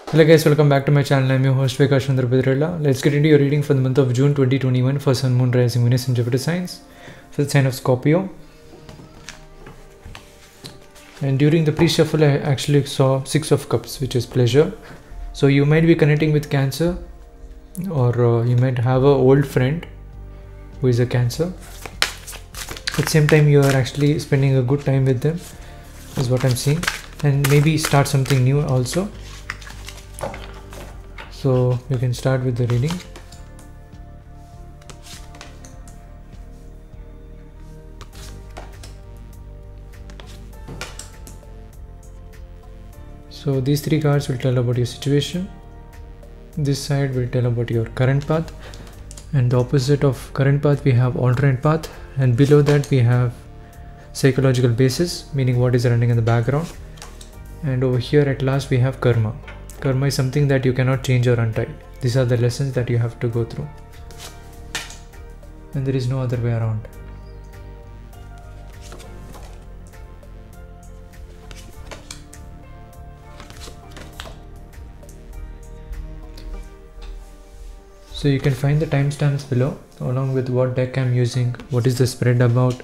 Hello guys, welcome back to my channel. I'm your host Vikas Chandra Pedrala. Let's get into your reading for the month of June 2021 for Sun, Moon, Rising, Venus and Jupiter signs for the sign of Scorpio. And during the pre-shuffle I actually saw 6 of Cups, which is pleasure. So you might be connecting with Cancer, or you might have an old friend who is a Cancer. At the same time you are actually spending a good time with them is what I'm seeing, and maybe start something new also. So you can start with the reading. So these 3 cards will tell about your situation. This side will tell about your current path, and the opposite of current path we have alternate path, and below that we have psychological basis, meaning what is running in the background. And over here at last we have karma. Karma is something that you cannot change or untie. These are the lessons that you have to go through, and there is no other way around. So you can find the timestamps below, along with what deck I'm using, what is the spread about,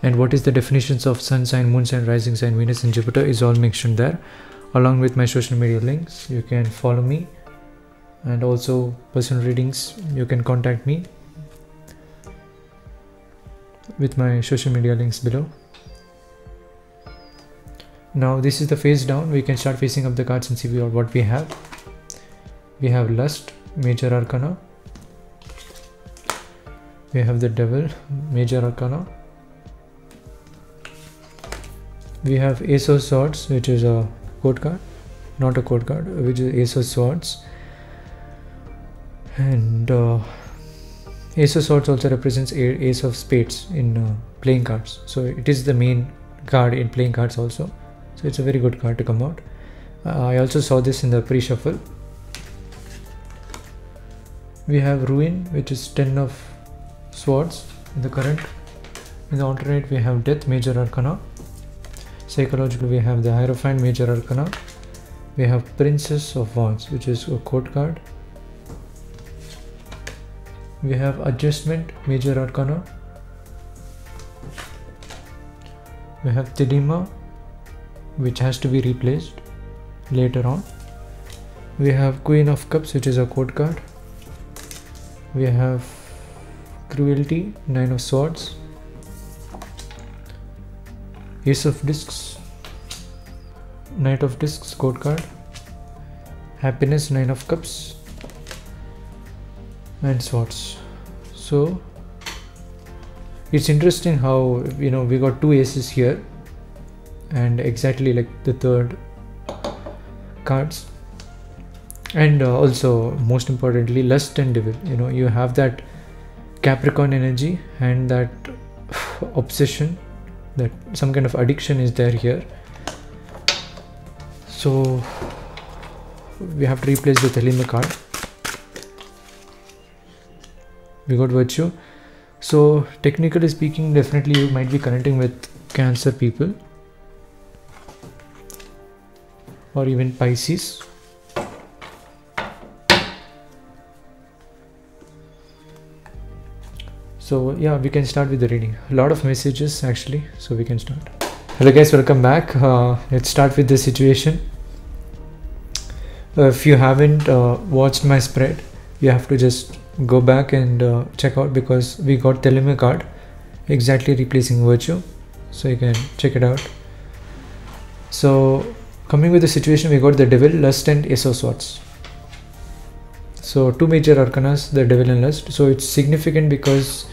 and what is the definitions of sun sign, moon sign, rising sign, Venus and Jupiter is all mentioned there, along with my social media links. You can follow me, and also personal readings you can contact me with my social media links below. Now this is the face down. We can start facing up the cards and see what we have. We have Lust, Major Arcana. We have the Devil, Major Arcana. We have Ace of Swords, which is a code card, not a code card, which is Ace of Swords. And Ace of Swords also represents Ace of Spades in playing cards. So it is the main card in playing cards also. So it's a very good card to come out. I also saw this in the pre-shuffle. We have Ruin, which is 10 of Swords in the current. In the alternate we have Death, Major Arcana. Psychological we have the Hierophant, Major Arcana. We have Princess of Wands, which is a code card. We have Adjustment, Major Arcana. We have Tidima, which has to be replaced later on. We have Queen of Cups, which is a code card. We have Cruelty, 9 of Swords. Ace of Discs, Knight of Discs, code card. Happiness, 9 of Cups, and Swords. So it's interesting how, you know, we got 2 aces here, and exactly like the third cards. And also most importantly, Lust and Devil. You know, you have that Capricorn energy and that obsession, that some kind of addiction is there here. So we have to replace the Thelema card. We got Virtue. So technically speaking, definitely you might be connecting with Cancer people, or even Pisces. So yeah, we can start with the reading. A lot of messages actually, so we can start. Hello guys, welcome back. Let's start with the situation. If you haven't watched my spread, you have to just go back and check out, because we got Thelema card exactly replacing Virtue, so you can check it out. So coming with the situation, we got the Devil, Lust and Ace of Swords. So 2 major arcanas, the Devil and Lust. So it's significant because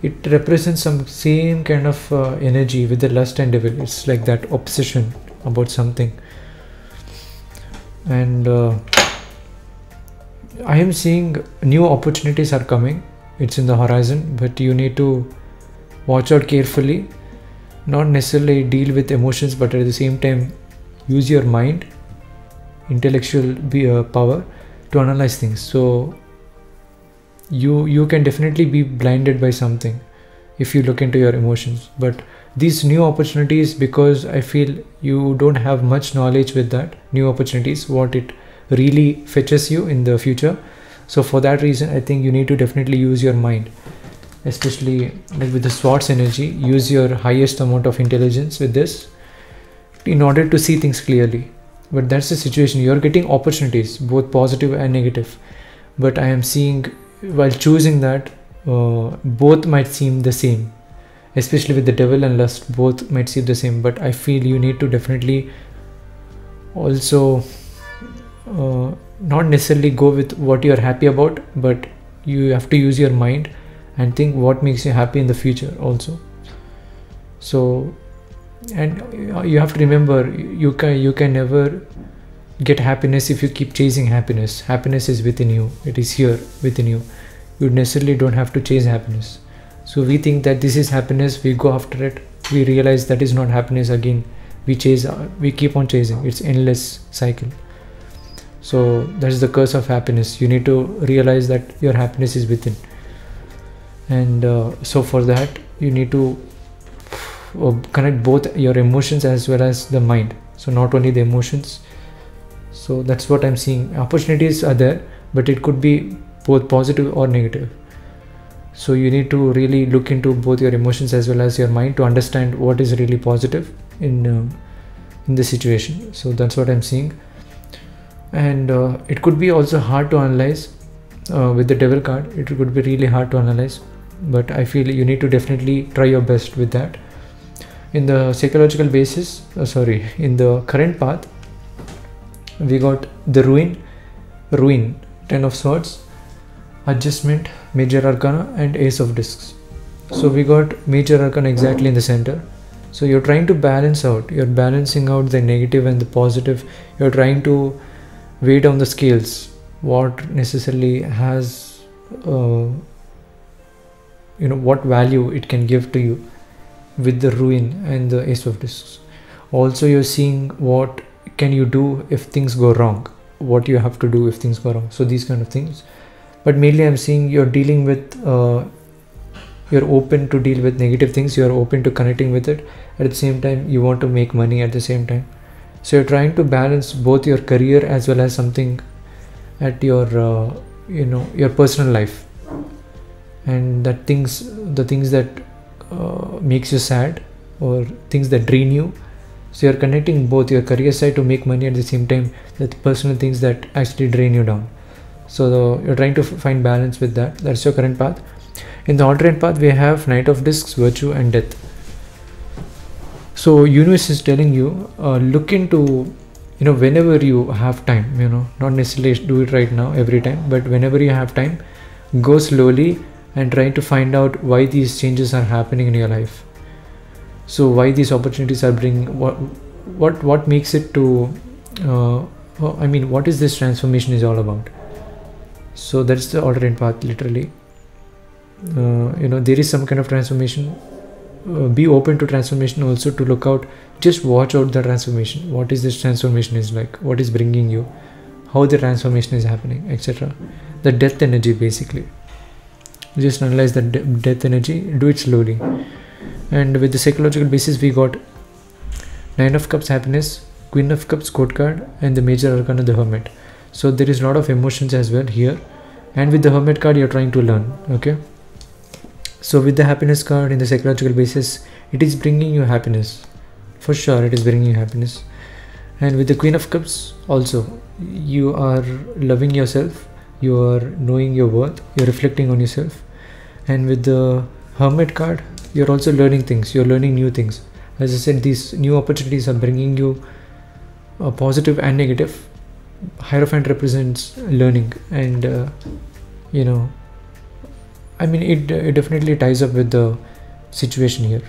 it represents some same kind of energy with the Lust and Devil. It's like that obsession about something. And I am seeing new opportunities are coming. It's in the horizon, but you need to watch out carefully. Not necessarily deal with emotions, but at the same time use your mind, intellectual power to analyze things. So you can definitely be blinded by something if you look into your emotions. But these new opportunities, because I feel you don't have much knowledge with that new opportunities, what it really fetches you in the future. So for that reason, I think you need to definitely use your mind, especially like with the Swords energy. Use your highest amount of intelligence with this in order to see things clearly. But that's the situation. You're getting opportunities, both positive and negative. But I am seeing, while choosing that, both might seem the same. Especially with the devil and lust, both might seem the same. But I feel you need to definitely also not necessarily go with what you're happy about, but you have to use your mind and think what makes you happy in the future also. So, and you have to remember, you can never get happiness if you keep chasing happiness. Happiness is within you. It is here within you. You necessarily don't have to chase happiness. So we think that this is happiness, we go after it, we realize that is not happiness again. We keep on chasing. It's endless cycle. So that is the curse of happiness. You need to realize that your happiness is within. And so for that, you need to connect both your emotions as well as the mind. So not only the emotions. So that's what I'm seeing. Opportunities are there, but it could be both positive or negative. So you need to really look into both your emotions as well as your mind to understand what is really positive in the situation. So that's what I'm seeing. And it could be also hard to analyze with the devil card. It could be really hard to analyze, but I feel you need to definitely try your best with that. In the psychological basis, in the current path, we got the ruin, 10 of swords, adjustment, major arcana, and ace of discs. So we got major arcana exactly in the center. So you're trying to balance out, you're balancing out the negative and the positive. You're trying to weigh down the scales, what necessarily has what value it can give to you with the ruin and the ace of discs. Also you're seeing what can you do if things go wrong, what you have to do if things go wrong. So these kind of things. But mainly I'm seeing you're dealing with you're open to deal with negative things, you're open to connecting with it. At the same time, you want to make money at the same time. So you're trying to balance both your career as well as something at your your personal life, and the things that makes you sad or things that drain you. So you're connecting both your career side to make money, at the same time the personal things that actually drain you down. So you're trying to find balance with that. That's your current path. In the alternate path, we have Knight of Discs, Virtue, and Death. So universe is telling you, look into, whenever you have time, not necessarily do it right now every time, but whenever you have time, go slowly and try to find out why these changes are happening in your life. So why these opportunities are bringing, what makes it to, what is this transformation is all about. So that's the alternate path, literally. There is some kind of transformation. Be open to transformation also, to look out, just watch out the transformation. What is this transformation is like, what is bringing you, how the transformation is happening, etc. The death energy, basically. Just analyze the death energy, do it slowly. And with the psychological basis, we got Nine of Cups, Happiness, Queen of Cups, Court card, and the Major Arcana, the Hermit. So there is a lot of emotions as well here. And with the Hermit card, you're trying to learn. Okay. So with the Happiness card in the psychological basis, it is bringing you happiness. For sure, it is bringing you happiness. And with the Queen of Cups also, you are loving yourself. You are knowing your worth. You're reflecting on yourself. And with the Hermit card, you're also learning things. You're learning new things. As I said, these new opportunities are bringing you a positive and negative. Hierophant represents learning, and it definitely ties up with the situation here.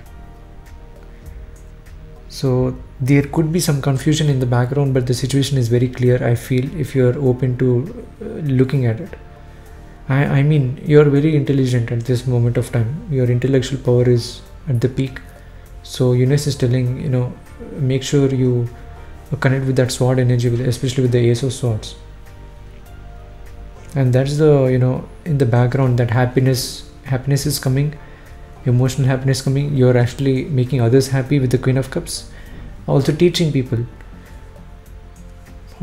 So there could be some confusion in the background, but the situation is very clear, I feel, if you are open to looking at it. You are very intelligent at this moment of time. Your intellectual power is at the peak. So universe is telling, make sure you connect with that sword energy, especially with the Ace of Swords. And that's the, in the background, that happiness is coming, emotional happiness coming. You're actually making others happy with the Queen of Cups. Also teaching people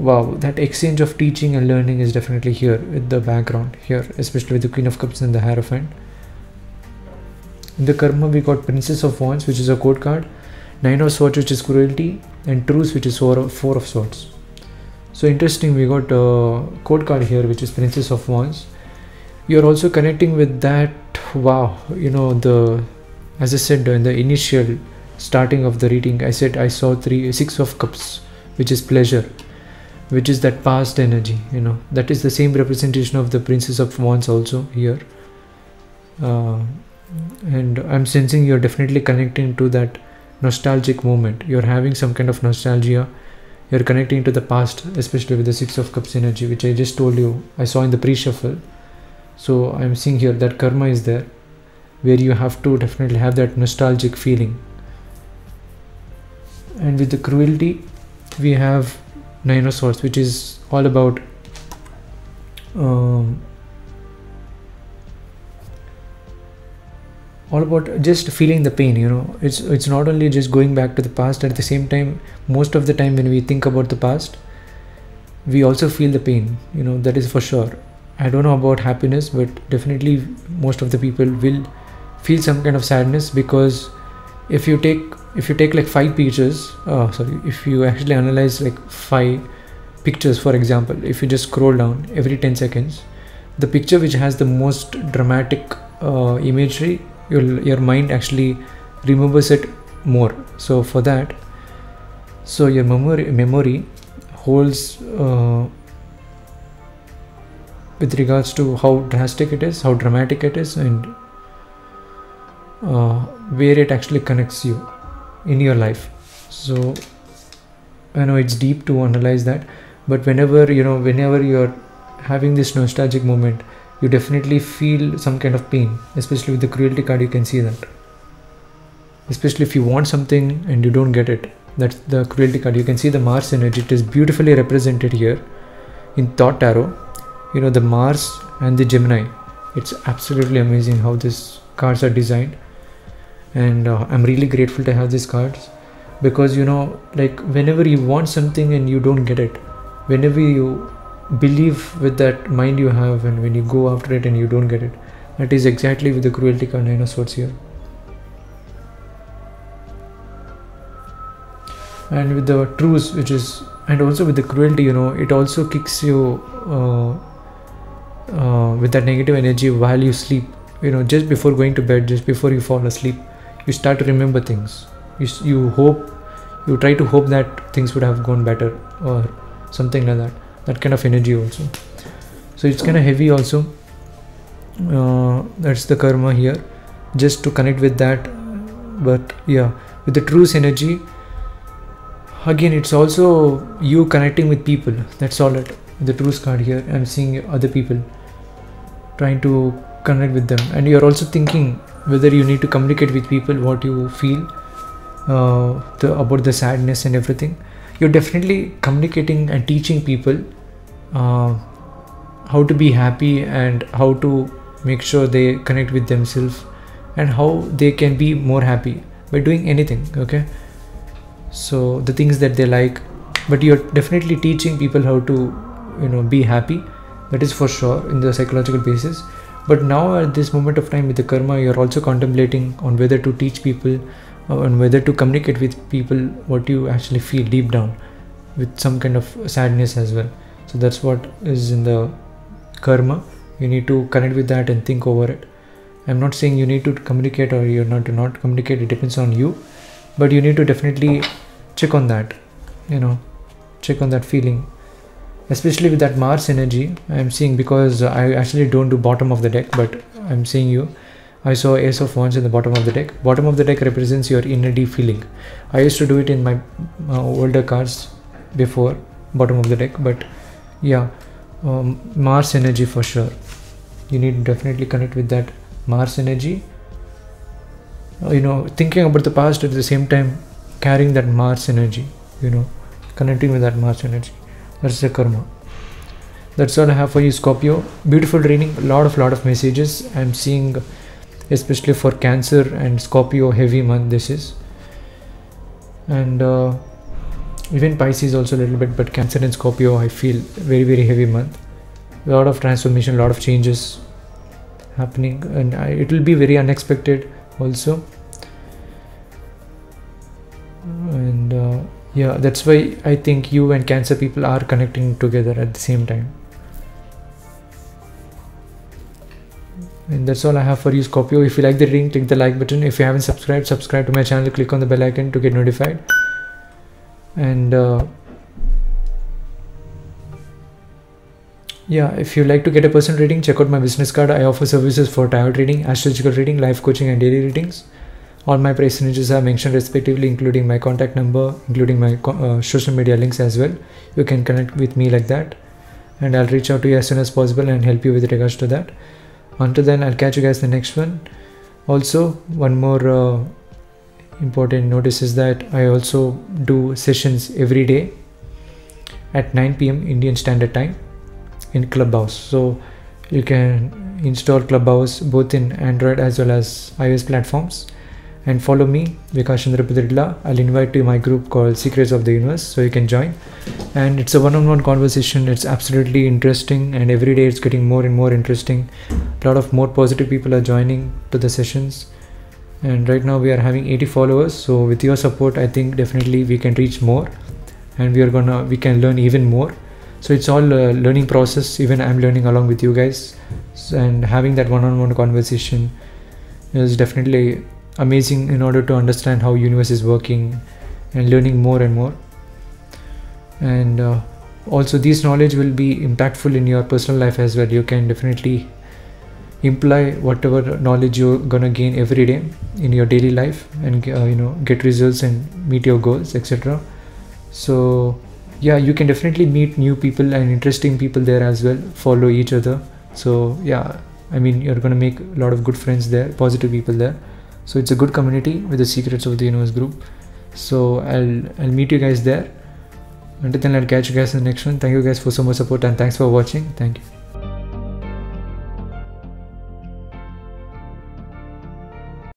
wow, that exchange of teaching and learning is definitely here with the background here, especially with the Queen of Cups and the Hierophant. In the Karma, we got Princess of Wands, which is a code card, Nine of Swords, which is cruelty, and Truce, which is Four of Swords. So interesting, we got a code card here, which is Princess of Wands. You're also connecting with that, wow, you know, as I said in the initial starting of the reading, I said I saw Six of Cups, which is pleasure, which is that past energy, you know, that is the same representation of the Princess of Wands also here. And I'm sensing you're definitely connecting to that nostalgic moment. You're having some kind of nostalgia. You're connecting to the past, especially with the Six of Cups energy, which I just told you I saw in the pre-shuffle. So I'm seeing here that karma is there, where you have to definitely have that nostalgic feeling. And with the cruelty, we have Nine of Swords, which is all about just feeling the pain, you know. It's not only just going back to the past. At the same time, most of the time when we think about the past, we also feel the pain, you know, that is for sure. I don't know about happiness, but definitely most of the people will feel some kind of sadness, because if you take like 5 pictures, if you actually analyze like 5 pictures, for example, if you just scroll down every 10 seconds, the picture which has the most dramatic imagery, your mind actually remembers it more. So for that, so your memory holds with regards to how drastic it is, how dramatic it is, and where it actually connects you in your life. So I know it's deep to analyze that, but whenever you're having this nostalgic moment, you definitely feel some kind of pain, especially with the cruelty card. You can see that, especially if you want something and you don't get it. That's the cruelty card. You can see the Mars energy. It is beautifully represented here in Thought Tarot. You know, the Mars and the Gemini. It's absolutely amazing how these cards are designed, and I'm really grateful to have these cards, because, you know, like whenever you want something and you don't get it, whenever you believe with that mind you have, and when you go after it and you don't get it, that is exactly with the cruelty card, Nine of Swords here. And with the Truce, which is, and also with the cruelty, you know, it also kicks you with that negative energy while you sleep. You know, just before going to bed, just before you fall asleep, you start to remember things. You try to hope that things would have gone better or something like that. That kind of energy also. So it's kind of heavy also. That's the karma here, just to connect with that. But yeah, with the Truce energy, again, it's also you connecting with people. That's all it. The Truce card here, I'm seeing other people, trying to connect with them, and you're also thinking whether you need to communicate with people what you feel about the sadness and everything. You're definitely communicating and teaching people how to be happy and how to make sure they connect with themselves and how they can be more happy by doing anything. Okay, so the things that they like, but you're definitely teaching people how to, you know, be happy. That is for sure in the psychological basis. But now at this moment of time with the karma, you're also contemplating on whether to teach people and whether to communicate with people what you actually feel deep down, with some kind of sadness as well. So that's what is in the karma. You need to connect with that and think over it. I'm not saying you need to communicate or you're not to not communicate. It depends on you, but you need to definitely check on that, you know, check on that feeling, especially with that Mars energy. I'm seeing, because I actually don't do bottom of the deck, but I'm seeing you. I saw Ace of Wands in the bottom of the deck. Bottom of the deck represents your inner deep feeling. I used to do it in my older cards before, bottom of the deck. But yeah, Mars energy for sure. You need to definitely connect with that Mars energy. You know, thinking about the past at the same time carrying that Mars energy, you know, connecting with that Mars energy. That's the karma. That's all I have for you, Scorpio. Beautiful reading, lot of messages I'm seeing, especially for Cancer and Scorpio. Heavy month this is. And Even Pisces also a little bit, but Cancer and Scorpio I feel very, very heavy month. A lot of transformation, a lot of changes happening, and it will be very unexpected also. And yeah, that's why I think you and Cancer people are connecting together at the same time. And that's all I have for you, Scorpio. If you like the reading, click the like button. If you haven't subscribed, subscribe to my channel, click on the bell icon to get notified. And yeah, if you like to get a personal reading, check out my business card. I offer services for tarot reading, astrological reading, life coaching and daily readings. All my price ranges are mentioned respectively, including my contact number, including my social media links as well. You can connect with me like that, and I'll reach out to you as soon as possible and help you with regards to that. Until then, I'll catch you guys in the next one. Also, one more important notice is that I also do sessions every day at 9 p.m. Indian Standard Time in Clubhouse. So you can install Clubhouse both in Android as well as iOS platforms, and follow me, Vikas Chandra Pidrilla. I'll invite you to my group called Secrets of the Universe, so you can join. And it's a one-on-one conversation. It's absolutely interesting, and every day it's getting more and more interesting. A lot of more positive people are joining to the sessions, and right now we are having 80 followers. So with your support, I think definitely we can reach more, and we can learn even more. So it's all a learning process. Even I'm learning along with you guys, and having that one-on-one conversation is definitely amazing in order to understand how universe is working, and learning more and more. And also this knowledge will be impactful in your personal life as well. You can definitely imply whatever knowledge you're gonna gain every day in your daily life, and get results and meet your goals, etc. So yeah, you can definitely meet new people and interesting people there as well, follow each other. So yeah, I mean, you're gonna make a lot of good friends there, positive people there. So it's a good community with the Secrets of the Universe group. So I'll meet you guys there. Until then, I'll catch you guys in the next one. Thank you guys for so much support, and thanks for watching. Thank you.